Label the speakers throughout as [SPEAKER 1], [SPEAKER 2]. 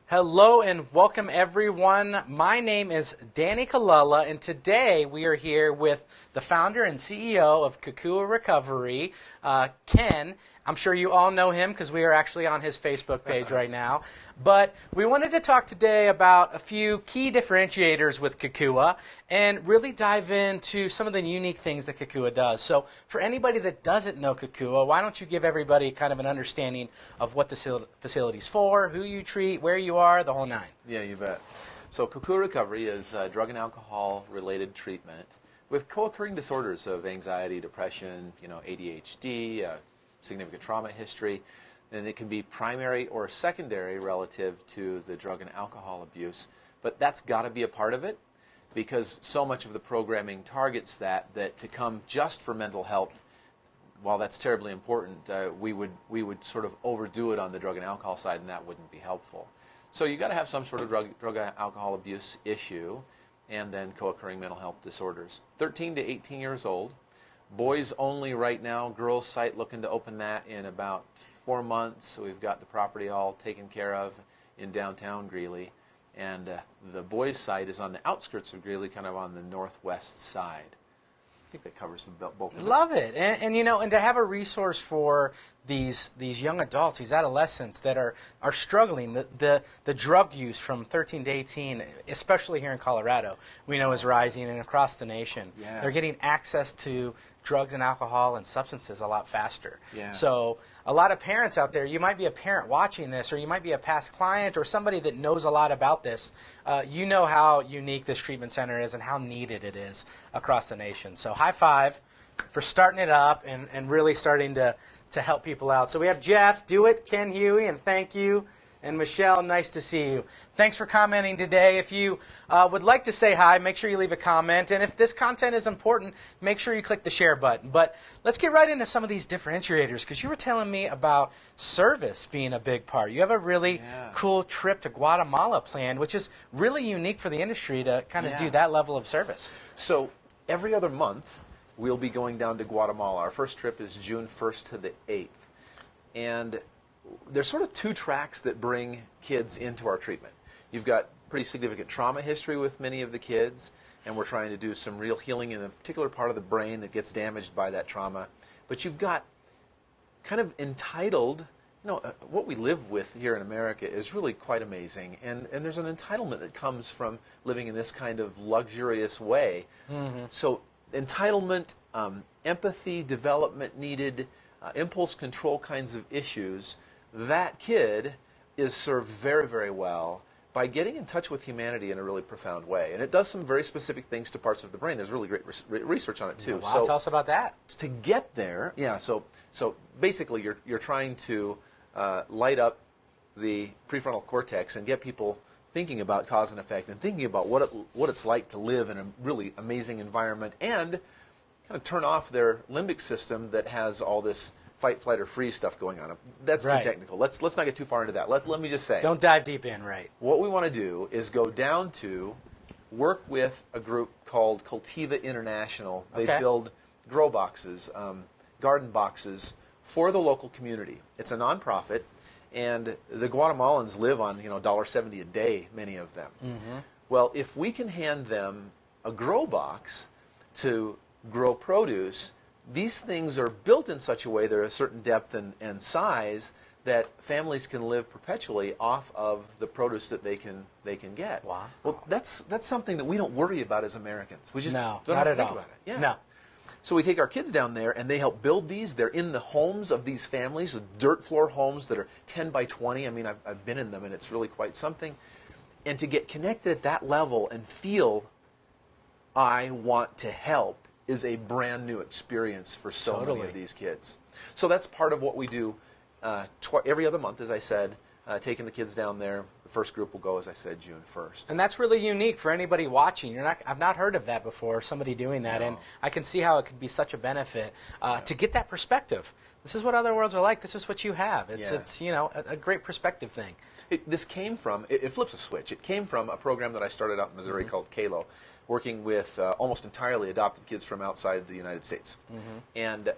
[SPEAKER 1] Hello and welcome everyone. My name is Danny Kalala, and today we are here with the founder and CEO of Kokua Recovery, Ken. I'm sure you all know him because we are actually on his Facebook page right now. But we wanted to talk today about a few key differentiators with Kokua and really dive into some of the unique things that Kokua does. So for anybody that doesn't know Kokua, why don't you give everybody kind of an understanding of what the facility's for, who you treat, where you are, the whole nine.
[SPEAKER 2] Yeah, you bet. So Kokua Recovery is drug and alcohol-related treatment with co-occurring disorders of anxiety, depression, ADHD, significant trauma history, and it can be primary or secondary relative to the drug and alcohol abuse. But that's got to be a part of it because so much of the programming targets that to come just for mental health, while that's terribly important, we would sort of overdo it on the drug and alcohol side, and that wouldn't be helpful. So you got to have some sort of drug and alcohol abuse issue, and then co-occurring mental health disorders. 13 to 18 years old, boys only right now. Girls site looking to open that in about 4 months. So we've got the property all taken care of in downtown Greeley, and the boys site is on the outskirts of Greeley, kind of on the northwest side. I think that covers the bulk of it.
[SPEAKER 1] Love it, and to have a resource for these young adults, these adolescents that are struggling. The drug use from 13 to 18, especially here in Colorado, we know is rising, and across the nation.
[SPEAKER 2] Yeah.
[SPEAKER 1] They're getting access to drugs and alcohol and substances a lot faster.
[SPEAKER 2] Yeah.
[SPEAKER 1] So a lot of parents out there, you might be a parent watching this, or you might be a past client or somebody that knows a lot about this. You know how unique this treatment center is and how needed it is across the nation. So high five for starting it up and really starting to help people out. So we have Jeff, do it, Ken Huey, and thank you. And Michelle, nice to see you. Thanks for commenting today. If you would like to say hi, make sure you leave a comment. And if this content is important, make sure you click the share button. But let's get right into some of these differentiators, because you were telling me about service being a big part. You have a really cool trip to Guatemala planned, which is really unique for the industry to kind of do that level of service.
[SPEAKER 2] So every other month, we'll be going down to Guatemala. Our first trip is June 1st to the 8th. And there's sort of two tracks that bring kids into our treatment. You've got pretty significant trauma history with many of the kids, and we're trying to do some real healing in a particular part of the brain that gets damaged by that trauma. But you've got kind of entitled, what we live with here in America is really quite amazing, and there's an entitlement that comes from living in this kind of luxurious way. Mm-hmm. So entitlement, empathy, development needed, impulse control kinds of issues, that kid is served very, very well by getting in touch with humanity in a really profound way. And it does some very specific things to parts of the brain. There's really great research on it, too.
[SPEAKER 1] Wow, tell us about that.
[SPEAKER 2] To get there, so basically you're trying to light up the prefrontal cortex and get people thinking about cause and effect and thinking about what it's like to live in a really amazing environment, and kind of turn off their limbic system that has all this fight, flight, or freeze stuff going on. That's too technical. Let's not get too far into that. Let me just say.
[SPEAKER 1] Don't dive deep in, right.
[SPEAKER 2] What we want to do is go down to work with a group called Cultiva International. They build grow boxes, garden boxes for the local community. It's a nonprofit, and the Guatemalans live on $1.70 a day, many of them. Mm-hmm. Well, if we can hand them a grow box to grow produce, these things are built in such a way they're a certain depth and size that families can live perpetually off of the produce that they can get.
[SPEAKER 1] Wow.
[SPEAKER 2] Well, that's something that we don't worry about as Americans. We just don't
[SPEAKER 1] not
[SPEAKER 2] have to
[SPEAKER 1] at
[SPEAKER 2] think
[SPEAKER 1] all.
[SPEAKER 2] about it. Yeah.
[SPEAKER 1] No.
[SPEAKER 2] So we take our kids down there, and they help build these. They're in the homes of these families, the dirt floor homes that are 10 by 20. I mean, I've been in them, and it's really quite something. And to get connected at that level and feel I want to help is a brand new experience for so many of these kids. So that's part of what we do every other month, as I said, taking the kids down there. The first group will go, as I said, June 1st.
[SPEAKER 1] And that's really unique for anybody watching. I've not heard of that before, somebody doing that, and I can see how it could be such a benefit to get that perspective. This is what other worlds are like. This is what you have. It's a great perspective thing.
[SPEAKER 2] This came from, it flips a switch. It came from a program that I started out in Missouri called KALO, working with almost entirely adopted kids from outside the United States. Mm-hmm. And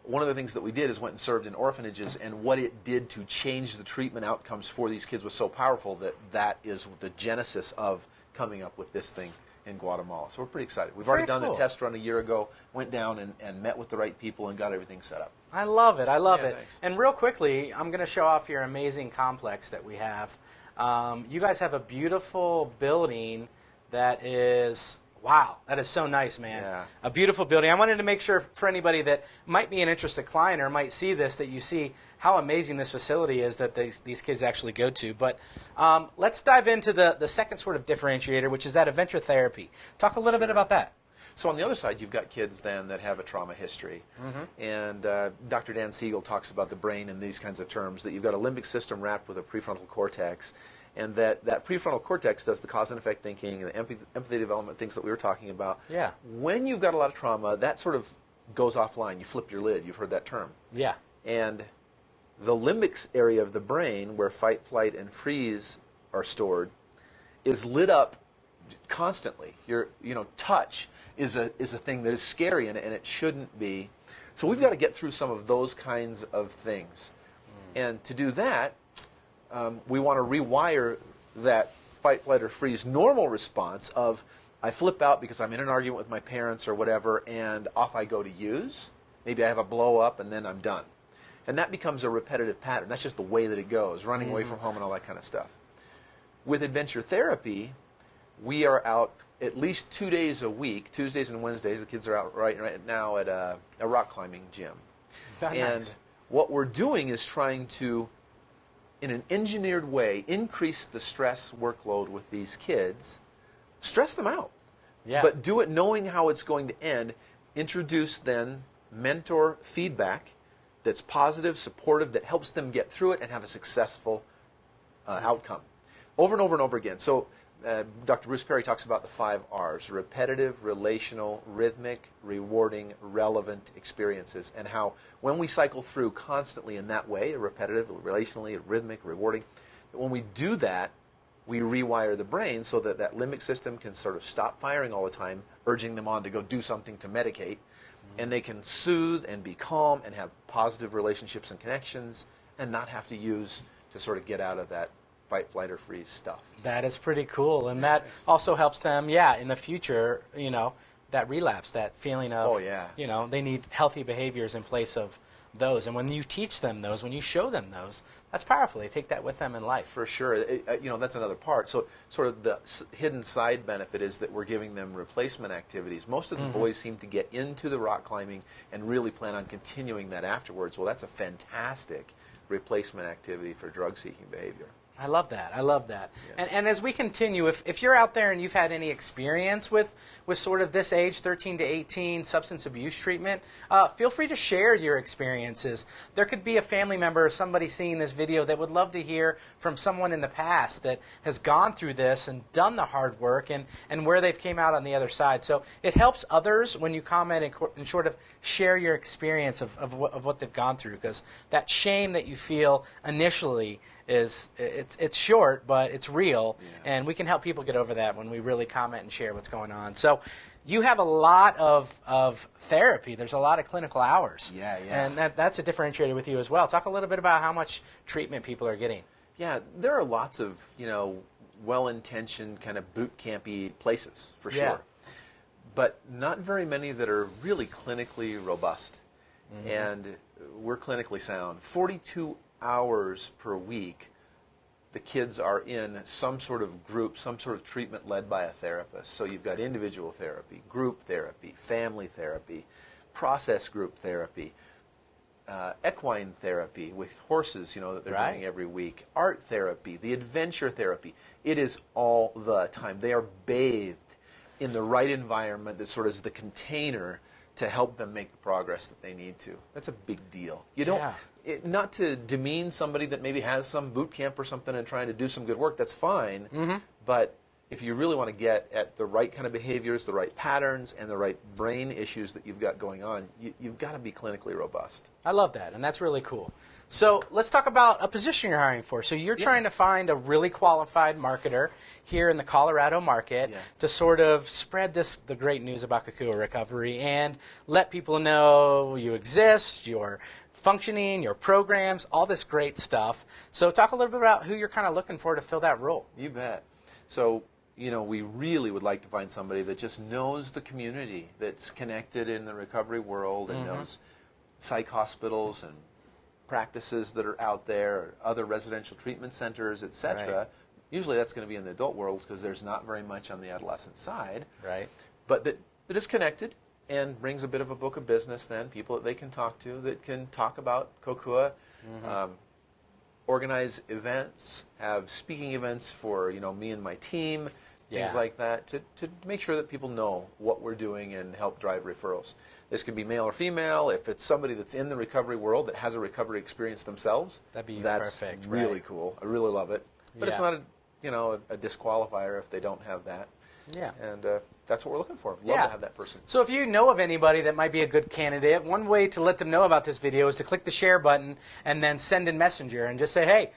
[SPEAKER 2] one of the things that we did is went and served in orphanages, and what it did to change the treatment outcomes for these kids was so powerful that that is the genesis of coming up with this thing in Guatemala. So we're pretty excited. We've already done the test run a year ago, went down and met with the right people and got everything set up.
[SPEAKER 1] I love it. I love it.
[SPEAKER 2] Thanks.
[SPEAKER 1] And real quickly, I'm going to show off your amazing complex that we have. You guys have a beautiful building that is, wow, that is so nice, man.
[SPEAKER 2] Yeah.
[SPEAKER 1] A beautiful building. I wanted to make sure for anybody that might be an interested client or might see this, that you see how amazing this facility is that these kids actually go to. But let's dive into the second sort of differentiator, which is that adventure therapy. Talk a little bit about that.
[SPEAKER 2] So on the other side, you've got kids then that have a trauma history. And Dr. Dan Siegel talks about the brain in these kinds of terms, that you've got a limbic system wrapped with a prefrontal cortex, and that prefrontal cortex does the cause and effect thinking, the empathy development, things that we were talking about.
[SPEAKER 1] Yeah.
[SPEAKER 2] When you've got a lot of trauma, that sort of goes offline. You flip your lid. You've heard that term.
[SPEAKER 1] Yeah.
[SPEAKER 2] And the limbic area of the brain, where fight, flight, and freeze are stored, is lit up constantly. Touch is a thing that is scary, and it shouldn't be. So we've got to get through some of those kinds of things. And to do that, we want to rewire that fight, flight, or freeze normal response of, I flip out because I'm in an argument with my parents or whatever, and off I go to use. Maybe I have a blow up, and then I'm done. And that becomes a repetitive pattern. That's just the way that it goes, running away from home and all that kind of stuff. With adventure therapy, we are out at least 2 days a week, Tuesdays and Wednesdays. The kids are out right now at a rock climbing gym.
[SPEAKER 1] Nice.
[SPEAKER 2] What we're doing is trying to, in an engineered way, increase the stress workload with these kids, stress them out.
[SPEAKER 1] Yeah.
[SPEAKER 2] But do it knowing how it's going to end. Introduce then mentor feedback that's positive, supportive, that helps them get through it and have a successful outcome. Over and over and over again. So Dr. Bruce Perry talks about the 5 R's: repetitive, relational, rhythmic, rewarding, relevant experiences, and how when we cycle through constantly in that way, repetitive, relationally, rhythmic, rewarding, when we do that, we rewire the brain so that that limbic system can sort of stop firing all the time, urging them on to go do something to medicate, and they can soothe and be calm and have positive relationships and connections and not have to use to sort of get out of that fight, flight, or freeze stuff.
[SPEAKER 1] That is pretty cool, and that also helps them, in the future, that relapse, that feeling of, they need healthy behaviors in place of those. And when you teach them those, when you show them those, that's powerful. They take that with them in life.
[SPEAKER 2] For sure. That's another part. So sort of the hidden side benefit is that we're giving them replacement activities. Most of the boys seem to get into the rock climbing and really plan on continuing that afterwards. Well, that's a fantastic replacement activity for drug-seeking behavior.
[SPEAKER 1] I love that. I love that.
[SPEAKER 2] Yeah.
[SPEAKER 1] And as we continue, if you're out there and you've had any experience with sort of this age, 13 to 18, substance abuse treatment, feel free to share your experiences. There could be a family member or somebody seeing this video that would love to hear from someone in the past that has gone through this and done the hard work and where they've came out on the other side. So it helps others when you comment and sort of share your experience of what they've gone through, because that shame that you feel initially it's short, but it's real, and we can help people get over that when we really comment and share what's going on. So you have a lot of therapy. There's a lot of clinical hours.
[SPEAKER 2] Yeah.
[SPEAKER 1] And that's a differentiator with you as well. Talk a little bit about how much treatment people are getting.
[SPEAKER 2] Yeah, there are lots of, well-intentioned kind of boot campy places, for sure. But not very many that are really clinically robust. And we're clinically sound. 42 hours per week, the kids are in some sort of group, some sort of treatment led by a therapist. So you've got individual therapy, group therapy, family therapy, process group therapy, equine therapy with horses, that they're doing every week, art therapy, the adventure therapy. It is all the time. They are bathed in the right environment that sort of is the container to help them make the progress that they need to. That's a big deal. You don't, not to demean somebody that maybe has some boot camp or something and trying to do some good work, that's fine. But if you really want to get at the right kind of behaviors, the right patterns, and the right brain issues that you've got going on, you've got to be clinically robust.
[SPEAKER 1] I love that, and that's really cool. So let's talk about a position you're hiring for. So you're trying to find a really qualified marketer here in the Colorado market to sort of spread the great news about Kokua recovery and let people know you exist, you're functioning, your programs, all this great stuff. So talk a little bit about who you're kind of looking for to fill that role.
[SPEAKER 2] You bet. So, you know, we really would like to find somebody that just knows the community, that's connected in the recovery world and knows psych hospitals and practices that are out there, other residential treatment centers, etc.
[SPEAKER 1] Right.
[SPEAKER 2] Usually that's going to be in the adult world because there's not very much on the adolescent side.
[SPEAKER 1] Right.
[SPEAKER 2] But that is connected and brings a bit of a book of business then, people that they can talk to that can talk about Kokua, organize events, have speaking events for, you know, me and my team, things like that, to make sure that people know what we're doing and help drive referrals. This could be male or female. If it's somebody that's in the recovery world that has a recovery experience themselves, that's
[SPEAKER 1] perfect.
[SPEAKER 2] really cool. I really love it. But it's not a disqualifier if they don't have that.
[SPEAKER 1] Yeah.
[SPEAKER 2] And that's what we're looking for. Love to have that person.
[SPEAKER 1] So if you know of anybody that might be a good candidate, one way to let them know about this video is to click the share button and then send in Messenger and just say, hey,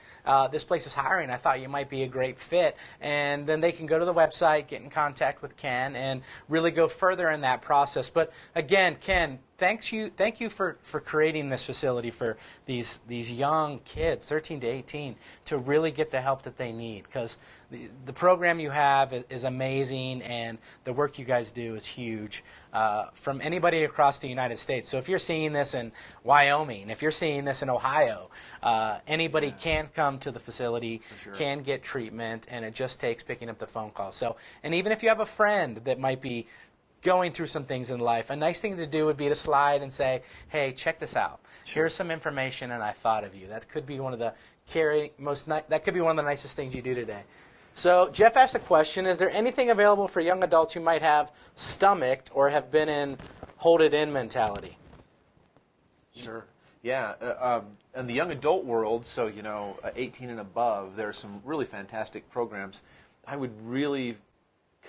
[SPEAKER 1] this place is hiring. I thought you might be a great fit. And then they can go to the website, get in contact with Ken, and really go further in that process. But again, Ken, thank you for creating this facility for these young kids, 13 to 18, to really get the help that they need. Because the program you have is amazing, and the work you guys do is huge from anybody across the United States. So if you're seeing this in Wyoming, if you're seeing this in Ohio, anybody can come to the facility, can get treatment, and it just takes picking up the phone call. So, and even if you have a friend that might be going through some things in life, a nice thing to do would be to slide and say, hey, check this out. Here's some information, and I thought of you. That could be one of the that could be one of the nicest things you do today. So Jeff asked a question, is there anything available for young adults who might have stomached or have been in hold-it-in mentality?
[SPEAKER 2] Sure. Yeah. In the young adult world, so, you know, 18 and above, there are some really fantastic programs. I would really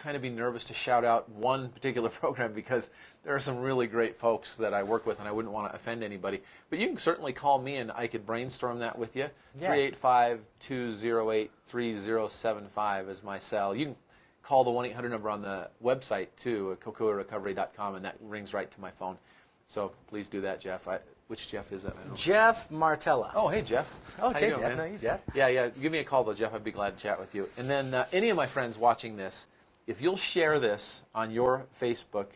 [SPEAKER 2] kind of be nervous to shout out one particular program because there are some really great folks that I work with and I wouldn't want to offend anybody. But you can certainly call me and I could brainstorm that with you. 385-208-3075 is my cell. You can call the 1-800 number on the website too, at kokuarecovery.com, and that rings right to my phone. So please do that, Jeff. Which Jeff is it?
[SPEAKER 1] Jeff Martella.
[SPEAKER 2] Oh, hey, Jeff.
[SPEAKER 1] Oh,
[SPEAKER 2] How
[SPEAKER 1] hey,
[SPEAKER 2] you doing,
[SPEAKER 1] Jeff.
[SPEAKER 2] man?
[SPEAKER 1] No, you, Jeff.
[SPEAKER 2] Yeah. Give me a call, though, Jeff. I'd be glad to chat with you. And then any of my friends watching this, if you'll share this on your Facebook,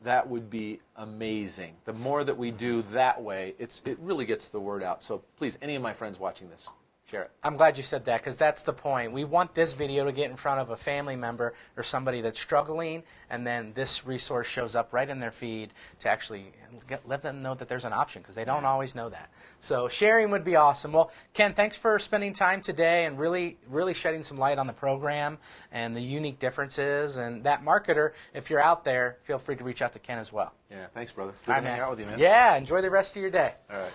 [SPEAKER 2] that would be amazing. The more that we do that way, it really gets the word out. So please, any of my friends watching this, share it.
[SPEAKER 1] I'm glad you said that because that's the point. We want this video to get in front of a family member or somebody that's struggling, and then this resource shows up right in their feed to actually let them know that there's an option because they don't always know that. So sharing would be awesome. Well, Ken, thanks for spending time today and really shedding some light on the program and the unique differences. And that marketer, if you're out there, feel free to reach out to Ken as well.
[SPEAKER 2] Yeah, thanks, brother. Good to hang out with you, man.
[SPEAKER 1] Yeah, enjoy the rest of your day.
[SPEAKER 2] All right.